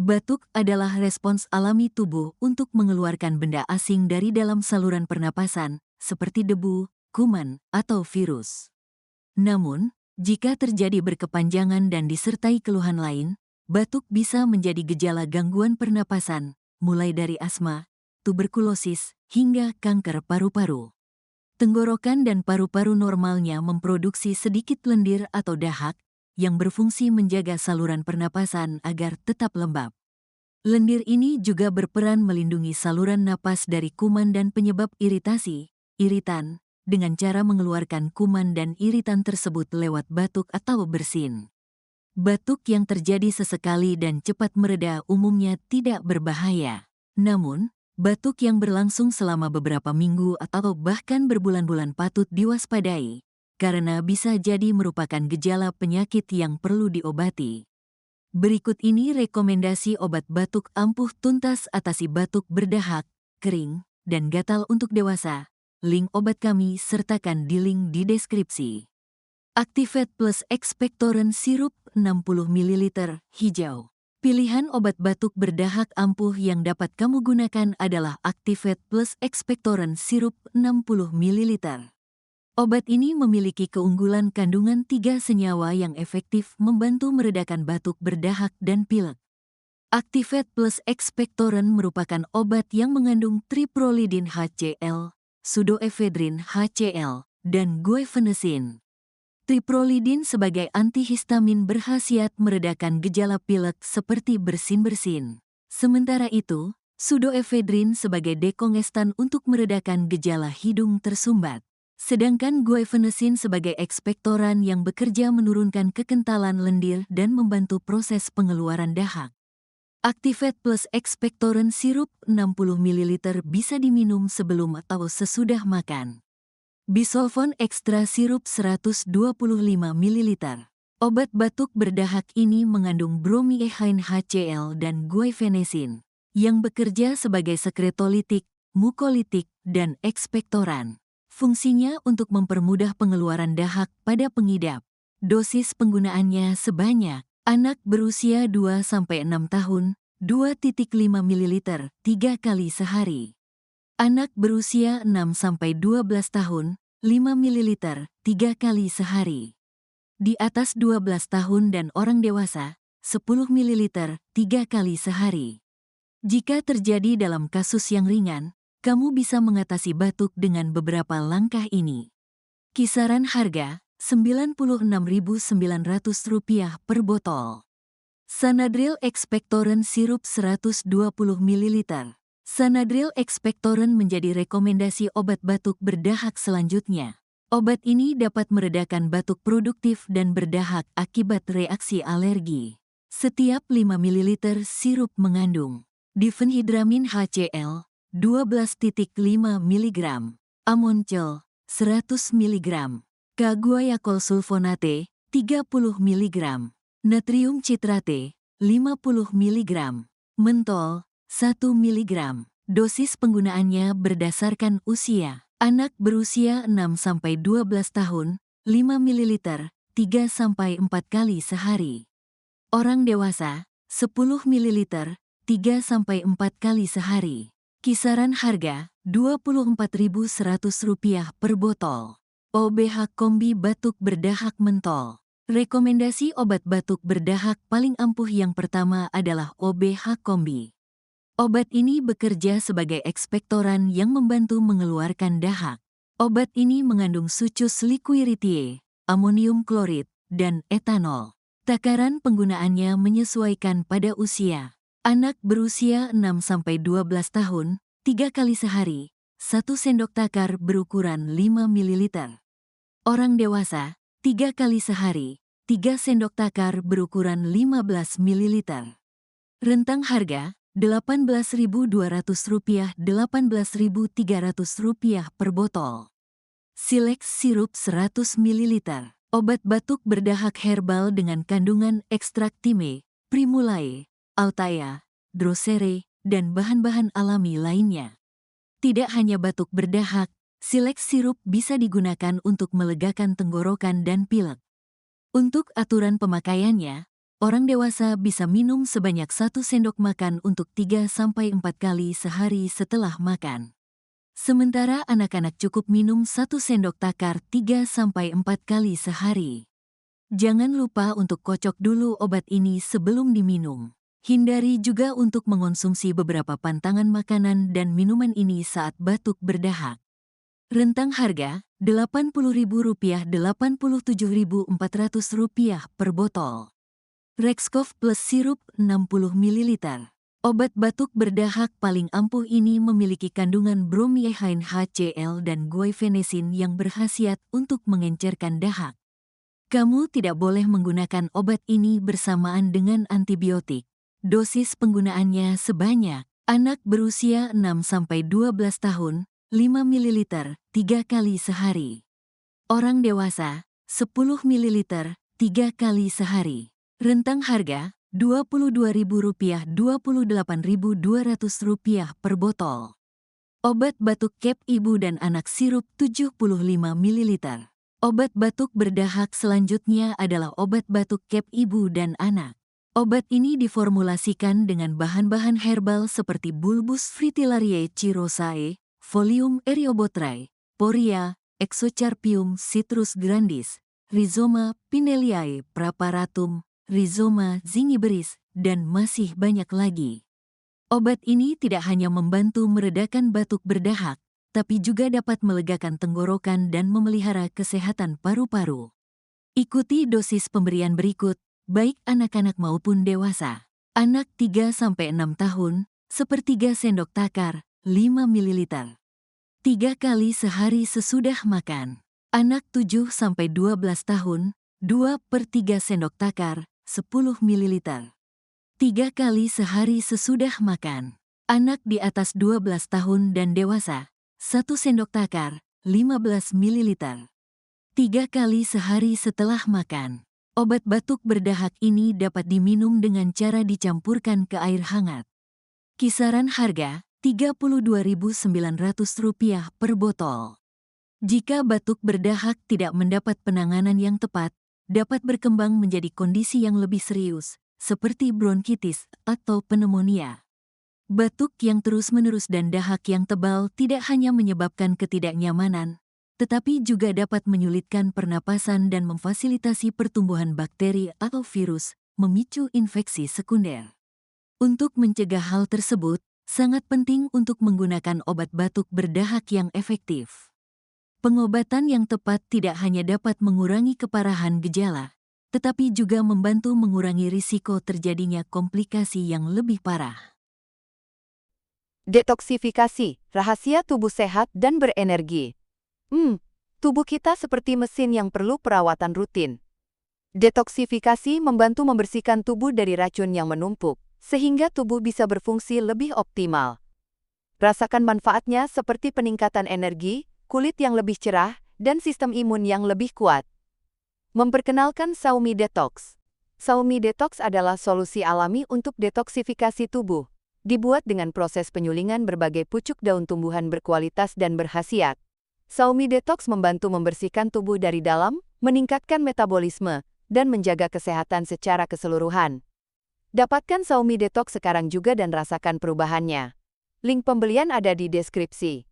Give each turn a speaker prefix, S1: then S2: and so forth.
S1: Batuk adalah respons alami tubuh untuk mengeluarkan benda asing dari dalam saluran pernapasan, seperti debu, kuman, atau virus. Namun, jika terjadi berkepanjangan dan disertai keluhan lain, batuk bisa menjadi gejala gangguan pernapasan, mulai dari asma, tuberkulosis, hingga kanker paru-paru. Tenggorokan dan paru-paru normalnya memproduksi sedikit lendir atau dahak yang berfungsi menjaga saluran pernapasan agar tetap lembab. Lendir ini juga berperan melindungi saluran napas dari kuman dan penyebab iritasi, iritan, dengan cara mengeluarkan kuman dan iritan tersebut lewat batuk atau bersin. Batuk yang terjadi sesekali dan cepat mereda umumnya tidak berbahaya. Namun, batuk yang berlangsung selama beberapa minggu atau bahkan berbulan-bulan patut diwaspadai, karena bisa jadi merupakan gejala penyakit yang perlu diobati. Berikut ini rekomendasi obat batuk ampuh tuntas atasi batuk berdahak, kering, dan gatal untuk dewasa. Link obat kami sertakan di link di deskripsi. Activate Plus Expectorant Sirup 60 ml hijau. Pilihan obat batuk berdahak ampuh yang dapat kamu gunakan adalah Activate Plus Expectorant Sirup 60 ml. Obat ini memiliki keunggulan kandungan 3 senyawa yang efektif membantu meredakan batuk berdahak dan pilek. Activate Plus Expectorant merupakan obat yang mengandung triprolidin HCl, pseudoephedrine HCl, dan guaifenesin. Triprolidin sebagai antihistamin berkhasiat meredakan gejala pilek seperti bersin-bersin. Sementara itu, pseudoephedrine sebagai dekongestan untuk meredakan gejala hidung tersumbat. Sedangkan guaifenesin sebagai ekspektoran yang bekerja menurunkan kekentalan lendir dan membantu proses pengeluaran dahak. Activate Plus Expectorant Sirup 60 ml bisa diminum sebelum atau sesudah makan. Bisolvon Extra Sirup 125 ml. Obat batuk berdahak ini mengandung bromiehain HCl dan guaifenesin, yang bekerja sebagai sekretolitik, mukolitik, dan ekspektoran. Fungsinya untuk mempermudah pengeluaran dahak pada pengidap. Dosis penggunaannya sebanyak anak berusia 2-6 tahun, 2,5 ml 3 kali sehari. Anak berusia 6-12 tahun, 5 ml 3 kali sehari. Di atas 12 tahun dan orang dewasa, 10 ml 3 kali sehari. Jika terjadi dalam kasus yang ringan, kamu bisa mengatasi batuk dengan beberapa langkah ini. Kisaran harga Rp96.900 per botol. Sanadril Expectorant Sirup 120 ml. Sanadril Expectorant menjadi rekomendasi obat batuk berdahak selanjutnya. Obat ini dapat meredakan batuk produktif dan berdahak akibat reaksi alergi. Setiap 5 ml sirup mengandung difenhidramin HCl 12,5 mg, amoncel 100 mg, K-guaiacol sulfonate 30 mg, natrium citrate 50 mg, mentol 1 mg. Dosis penggunaannya berdasarkan usia. Anak berusia 6-12 tahun, 5 ml 3-4 kali sehari. Orang dewasa, 10 ml 3-4 kali sehari. Kisaran harga Rp24.100 per botol. OBH Kombi Batuk Berdahak Mentol. Rekomendasi obat batuk berdahak paling ampuh yang pertama adalah OBH Kombi. Obat ini bekerja sebagai ekspektoran yang membantu mengeluarkan dahak. Obat ini mengandung Succus liquiritiae, amonium klorid, dan etanol. Takaran penggunaannya menyesuaikan pada usia. Anak berusia 6-12 tahun, 3 kali sehari, 1 sendok takar berukuran 5 ml. Orang dewasa, 3 kali sehari, 3 sendok takar berukuran 15 ml. Rentang harga Rp18.200 Rp18.300 per botol. Silex Sirup 100 ml. Obat batuk berdahak herbal dengan kandungan ekstrak time, primulae, altaya, drosere, dan bahan-bahan alami lainnya. Tidak hanya batuk berdahak, Silex Sirup bisa digunakan untuk melegakan tenggorokan dan pilek. Untuk aturan pemakaiannya, Orang dewasa bisa minum sebanyak 1 sendok makan untuk 3-4 kali sehari setelah makan. Sementara anak-anak cukup minum 1 sendok takar 3-4 kali sehari. Jangan lupa untuk kocok dulu obat ini sebelum diminum. Hindari juga untuk mengonsumsi beberapa pantangan makanan dan minuman ini saat batuk berdahak. Rentang harga Rp80.000 Rp87.400 per botol. Rexcough Plus Sirup 60 ml. Obat batuk berdahak paling ampuh ini memiliki kandungan bromycin HCl dan guaifenesin yang berkhasiat untuk mengencerkan dahak. Kamu tidak boleh menggunakan obat ini bersamaan dengan antibiotik. Dosis penggunaannya sebanyak anak berusia 6-12 tahun, 5 ml 3 kali sehari. Orang dewasa, 10 ml 3 kali sehari. Rentang harga Rp22.000 Rp28.200 per botol. Obat batuk Cap Ibu dan Anak Sirup 75 ml. Obat batuk berdahak selanjutnya adalah obat batuk Cap Ibu dan Anak. Obat ini diformulasikan dengan bahan-bahan herbal seperti Bulbus fritillariae chirosae, Folium eriobotrae, Poria, Exocarpium citrus grandis, Rhizoma pinelliae preparatum, Rhizoma zingiberis, dan masih banyak lagi. Obat ini tidak hanya membantu meredakan batuk berdahak, tapi juga dapat melegakan tenggorokan dan memelihara kesehatan paru-paru. Ikuti dosis pemberian berikut, baik anak-anak maupun dewasa. Anak 3-6 tahun, 1/3 sendok takar, 5 ml. 3 kali sehari sesudah makan. Anak 7-12 tahun, 2/3 sendok takar, 10 ml. 3 kali sehari sesudah makan. Anak di atas 12 tahun dan dewasa, 1 sendok takar, 15 ml. 3 kali sehari setelah makan. Obat batuk berdahak ini dapat diminum dengan cara dicampurkan ke air hangat. Kisaran harga Rp32.900 per botol. Jika batuk berdahak tidak mendapat penanganan yang tepat, dapat berkembang menjadi kondisi yang lebih serius, seperti bronkitis atau pneumonia. Batuk yang terus-menerus dan dahak yang tebal tidak hanya menyebabkan ketidaknyamanan, tetapi juga dapat menyulitkan pernapasan dan memfasilitasi pertumbuhan bakteri atau virus, memicu infeksi sekunder. Untuk mencegah hal tersebut, sangat penting untuk menggunakan obat batuk berdahak yang efektif. Pengobatan yang tepat tidak hanya dapat mengurangi keparahan gejala, tetapi juga membantu mengurangi risiko terjadinya komplikasi yang lebih parah.
S2: Detoksifikasi, rahasia tubuh sehat dan berenergi. Tubuh kita seperti mesin yang perlu perawatan rutin. Detoksifikasi membantu membersihkan tubuh dari racun yang menumpuk, sehingga tubuh bisa berfungsi lebih optimal. Rasakan manfaatnya seperti peningkatan energi, kulit yang lebih cerah, dan sistem imun yang lebih kuat. Memperkenalkan Xiaomi Detox. Xiaomi Detox adalah solusi alami untuk detoksifikasi tubuh. Dibuat dengan proses penyulingan berbagai pucuk daun tumbuhan berkualitas dan berkhasiat. Xiaomi Detox membantu membersihkan tubuh dari dalam, meningkatkan metabolisme, dan menjaga kesehatan secara keseluruhan. Dapatkan Xiaomi Detox sekarang juga dan rasakan perubahannya. Link pembelian ada di deskripsi.